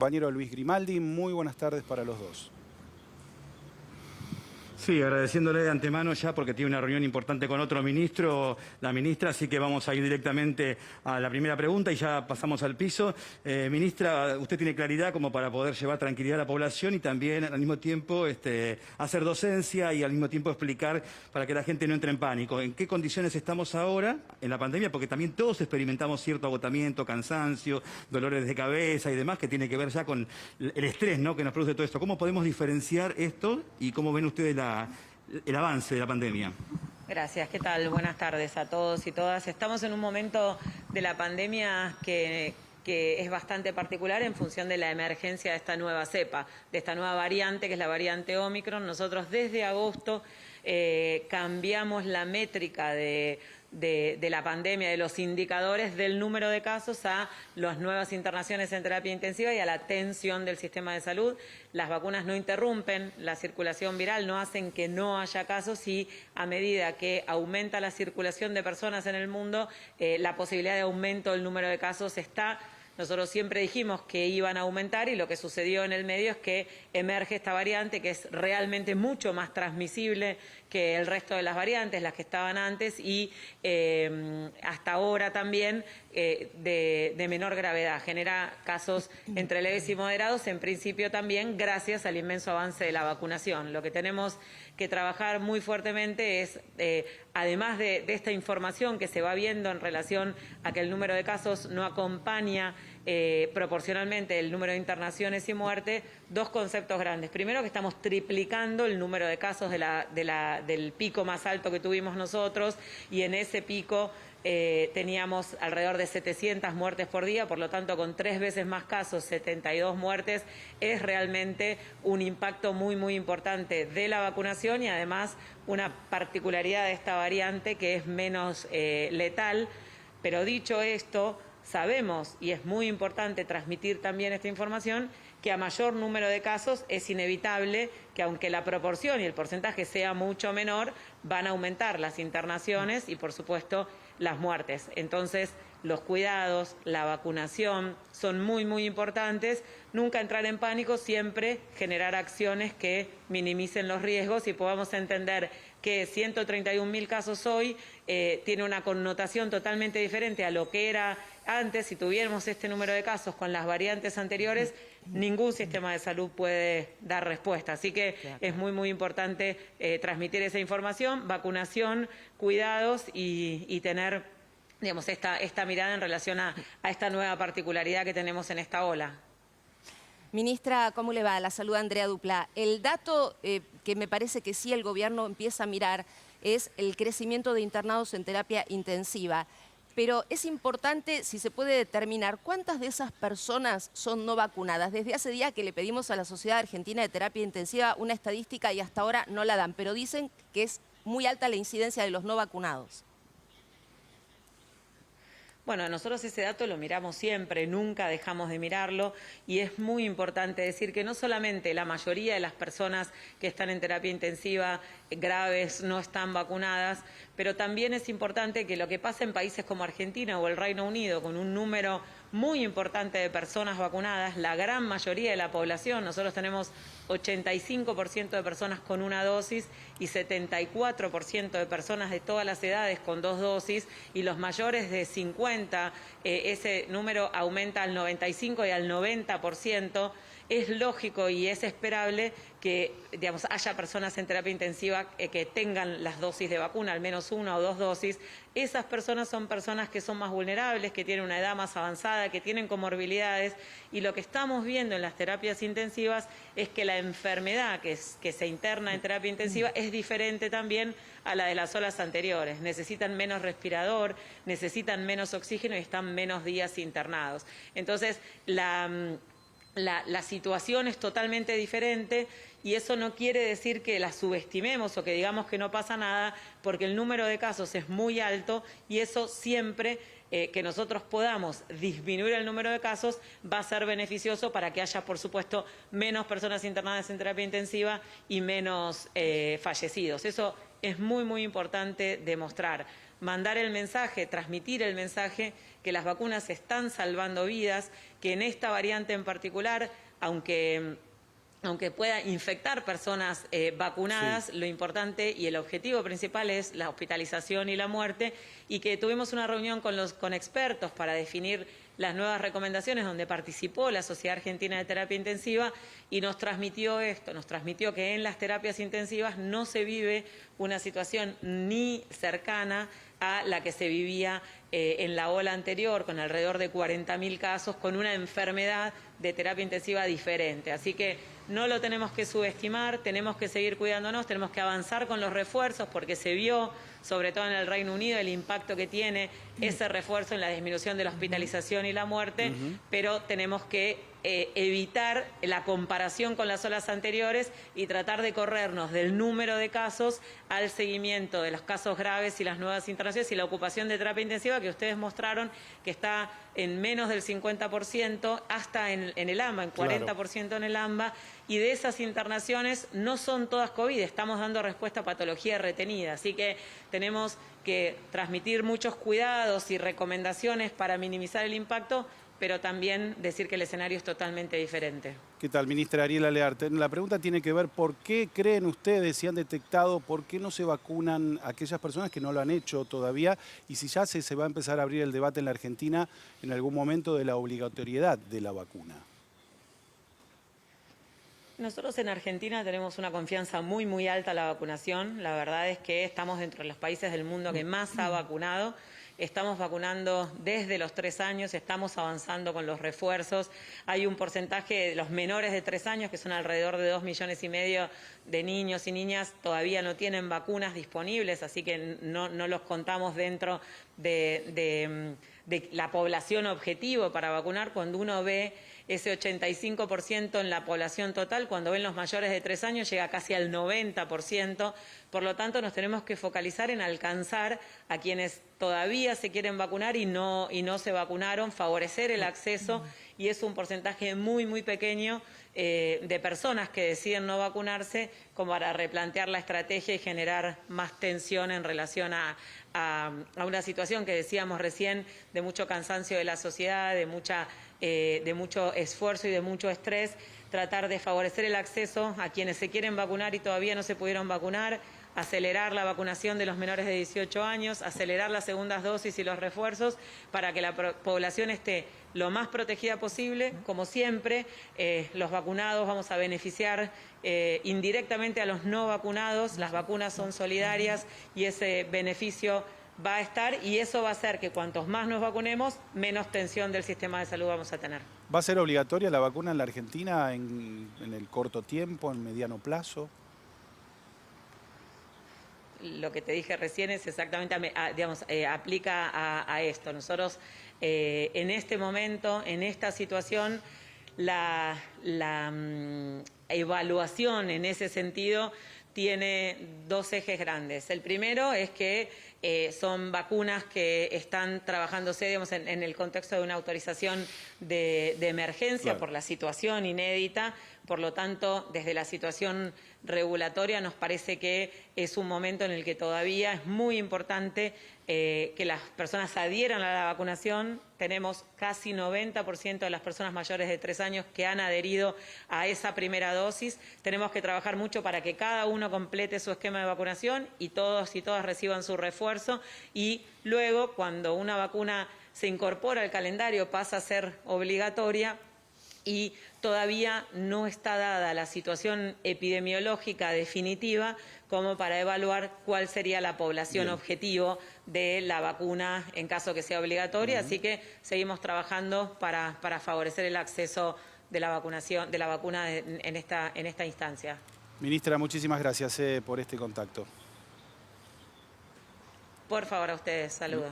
Compañero Luis Grimaldi, muy buenas tardes para los dos. Sí, agradeciéndole de antemano ya porque tiene una reunión importante con otro ministro, la ministra, así que vamos a ir directamente a la primera pregunta y ya pasamos al piso. Ministra, usted tiene claridad como para poder llevar tranquilidad a la población y también al mismo tiempo hacer docencia y al mismo tiempo explicar para que la gente no entre en pánico. ¿En qué condiciones estamos ahora en la pandemia? Porque también todos experimentamos cierto agotamiento, cansancio, dolores de cabeza y demás que tiene que ver ya con el estrés, ¿no?, que nos produce todo esto. ¿Cómo podemos diferenciar esto y cómo ven ustedes el avance de la pandemia? Gracias, ¿qué tal? Buenas tardes a todos y todas. Estamos en un momento de la pandemia que es bastante particular en función de la emergencia de esta nueva cepa, de esta nueva variante, que es la variante Omicron. Nosotros desde agosto cambiamos la métrica de la pandemia, de los indicadores del número de casos a las nuevas internaciones en terapia intensiva y a la tensión del sistema de salud. Las vacunas no interrumpen la circulación viral, no hacen que no haya casos y a medida que aumenta la circulación de personas en el mundo, la posibilidad de aumento del número de casos está. Nosotros siempre dijimos que iban a aumentar y lo que sucedió en el medio es que emerge esta variante que es realmente mucho más transmisible que el resto de las variantes, las que estaban antes y hasta ahora también de menor gravedad. Genera casos entre leves y moderados, en principio también gracias al inmenso avance de la vacunación. Lo que tenemos que trabajar muy fuertemente es, además de esta información que se va viendo en relación a que el número de casos no acompaña proporcionalmente el número de internaciones y muerte, dos conceptos grandes. Primero, que estamos triplicando el número de casos del pico más alto que tuvimos nosotros y en ese pico teníamos alrededor de 700 muertes por día, por lo tanto con 3 veces más casos, 72 muertes, es realmente un impacto muy, muy importante de la vacunación y además una particularidad de esta variante que es menos letal. Pero dicho esto, sabemos, y es muy importante transmitir también esta información, que a mayor número de casos es inevitable que aunque la proporción y el porcentaje sea mucho menor, van a aumentar las internaciones y por supuesto las muertes. Entonces los cuidados, la vacunación son muy, muy importantes. Nunca entrar en pánico, siempre generar acciones que minimicen los riesgos y podamos entender que 131.000 casos hoy tiene una connotación totalmente diferente a lo que era antes. Si tuviéramos este número de casos con las variantes anteriores, ningún sistema de salud puede dar respuesta. Así que es muy, muy importante transmitir esa información, vacunación, cuidados y tener, digamos, esta mirada en relación a esta nueva particularidad que tenemos en esta ola. Ministra, ¿cómo le va? La saluda Andrea Dupla. El dato que me parece que sí el gobierno empieza a mirar es el crecimiento de internados en terapia intensiva. Pero es importante, si se puede determinar, cuántas de esas personas son no vacunadas. Desde hace días que le pedimos a la Sociedad Argentina de Terapia Intensiva una estadística y hasta ahora no la dan, pero dicen que es muy alta la incidencia de los no vacunados. Bueno, nosotros ese dato lo miramos siempre, nunca dejamos de mirarlo y es muy importante decir que no solamente la mayoría de las personas que están en terapia intensiva graves no están vacunadas, pero también es importante que lo que pasa en países como Argentina o el Reino Unido, con un número muy importante de personas vacunadas, la gran mayoría de la población, nosotros tenemos 85% de personas con una dosis y 74% de personas de todas las edades con 2 dosis y los mayores de 50, ese número aumenta al 95 y al 90%. Es lógico y es esperable que, digamos, haya personas en terapia intensiva que tengan las dosis de vacuna, al menos 1 o 2 dosis. Esas personas son personas que son más vulnerables, que tienen una edad más avanzada, que tienen comorbilidades y lo que estamos viendo en las terapias intensivas es que la enfermedad que se interna en terapia intensiva es diferente también a la de las olas anteriores. Necesitan menos respirador, necesitan menos oxígeno y están menos días internados. Entonces, la situación es totalmente diferente y eso no quiere decir que la subestimemos o que digamos que no pasa nada, porque el número de casos es muy alto y eso siempre que nosotros podamos disminuir el número de casos va a ser beneficioso para que haya, por supuesto, menos personas internadas en terapia intensiva y menos fallecidos. Eso es muy, muy importante demostrar. mandar el mensaje, transmitir el mensaje que las vacunas están salvando vidas, que en esta variante en particular, aunque pueda infectar personas vacunadas, Sí. lo importante y el objetivo principal es la hospitalización y la muerte, y que tuvimos una reunión con expertos para definir las nuevas recomendaciones, donde participó la Sociedad Argentina de Terapia Intensiva y nos transmitió esto, nos transmitió que en las terapias intensivas no se vive una situación ni cercana a la que se vivía en la ola anterior, con alrededor de 40.000 casos, con una enfermedad de terapia intensiva diferente. Así que no lo tenemos que subestimar, tenemos que seguir cuidándonos, tenemos que avanzar con los refuerzos, porque se vio, sobre todo en el Reino Unido, el impacto que tiene ese refuerzo en la disminución de la hospitalización y la muerte, pero tenemos que evitar la comparación con las olas anteriores y tratar de corrernos del número de casos al seguimiento de los casos graves y las nuevas internaciones y la ocupación de terapia intensiva, que ustedes mostraron que está en menos del 50%, hasta en el AMBA, en 40% en el AMBA, y de esas internaciones no son todas COVID, estamos dando respuesta a patología retenida, así que tenemos que transmitir muchos cuidados y recomendaciones para minimizar el impacto, pero también decir que el escenario es totalmente diferente. ¿Qué tal, ministra Ariela Learte? La pregunta tiene que ver por qué creen ustedes, si han detectado, por qué no se vacunan aquellas personas que no lo han hecho todavía, y si ya se va a empezar a abrir el debate en la Argentina en algún momento de la obligatoriedad de la vacuna. Nosotros en Argentina tenemos una confianza muy, muy alta en la vacunación. La verdad es que estamos dentro de los países del mundo que más ha vacunado. Estamos vacunando desde los 3 años, estamos avanzando con los refuerzos. Hay un porcentaje de los menores de 3 años, que son alrededor de 2,5 millones de niños y niñas, todavía no tienen vacunas disponibles, así que no los contamos dentro de la población objetivo para vacunar. Cuando uno ve ese 85% en la población total, cuando ven los mayores de 3 años llega casi al 90%, por lo tanto nos tenemos que focalizar en alcanzar a quienes todavía se quieren vacunar y no se vacunaron, favorecer el acceso, y es un porcentaje muy, muy pequeño de personas que deciden no vacunarse, como para replantear la estrategia y generar más tensión en relación a una situación que decíamos recién de mucho cansancio de la sociedad, de mucho esfuerzo y de mucho estrés. Tratar de favorecer el acceso a quienes se quieren vacunar y todavía no se pudieron vacunar, acelerar la vacunación de los menores de 18 años, acelerar las segundas dosis y los refuerzos para que la población esté lo más protegida posible. Como siempre, los vacunados vamos a beneficiar indirectamente a los no vacunados. Las vacunas son solidarias y ese beneficio va a estar, y eso va a hacer que cuantos más nos vacunemos, menos tensión del sistema de salud vamos a tener. ¿Va a ser obligatoria la vacuna en la Argentina en el corto tiempo, en mediano plazo? Lo que te dije recién es exactamente, aplica a esto. Nosotros en este momento, en esta situación, la evaluación en ese sentido tiene 2 ejes grandes. El primero es que son vacunas que están trabajándose, digamos, en el contexto de una autorización de emergencia por la situación inédita. Por lo tanto, desde la situación regulatoria nos parece que es un momento en el que todavía es muy importante que las personas adhieran a la vacunación. Tenemos casi 90% de las personas mayores de 3 años que han adherido a esa primera dosis. Tenemos que trabajar mucho para que cada uno complete su esquema de vacunación y todos y todas reciban su refuerzo. Y luego, cuando una vacuna se incorpora al calendario, pasa a ser obligatoria, y todavía no está dada la situación epidemiológica definitiva como para evaluar cuál sería la población objetivo de la vacuna en caso que sea obligatoria. Así que seguimos trabajando para favorecer el acceso de la vacuna en esta instancia. Ministra, muchísimas gracias por este contacto. Por favor, a ustedes. Saludos.